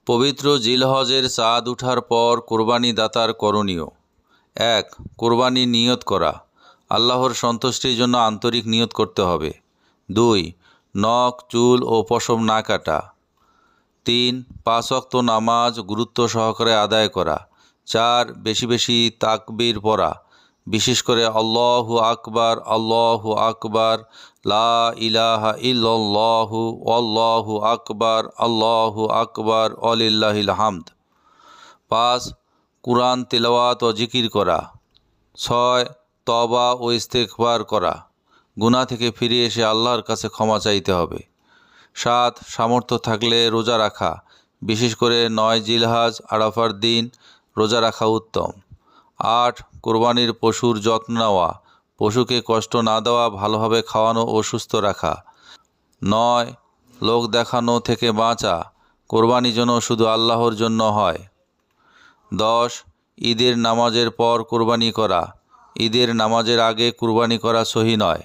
পবিত্র জিলহজের চাঁদ ওঠার পর কোরবানি দাতার করণীয়। ১. কোরবানি নিয়ত করা। আল্লাহর সন্তুষ্টির জন্য আন্তরিক নিয়ত করতে হবে। ২. নখ, চুল ও পশম না কাটা। ৩. ৫ ওয়াক্ত নামাজ গুরুত্ব সহকারে আদায় করা। ৪. বেশি বেশি তাকবীর পড়া, বিশেষ করে আল্লাহু আকবার, আল্লাহু আকবার, লা ইলাহা ইল্লাল্লাহু, আল্লাহু আকবার, আল্লাহু আকবার, ওয়ালিল্লাহিল হামদ। ৫. কুরআন তিলাওয়াত ও জিকির করা। ৬. তওবা ও ইস্তেগফার করা। গুনাহ থেকে ফিরে এসে আল্লাহর কাছে ক্ষমা চাইতে হবে। ৭. সামর্থ্য থাকলে রোজা রাখা, বিশেষ করে ৯ জিলহজ আরাফার দিন রোজা রাখা উত্তম। ৮. কোরবানির পশুর যত্ন নেওয়া, পশুকে কষ্ট না দেওয়া, ভালোভাবে খাওয়ানো ও সুস্থ রাখা। ৯. লোক দেখানো থেকে বাঁচা, কোরবানি যেন শুধু আল্লাহর জন্য হয়। ১০. ঈদের নামাজের পর কোরবানি করা, ঈদের নামাজের আগে কোরবানি করা সহি নয়।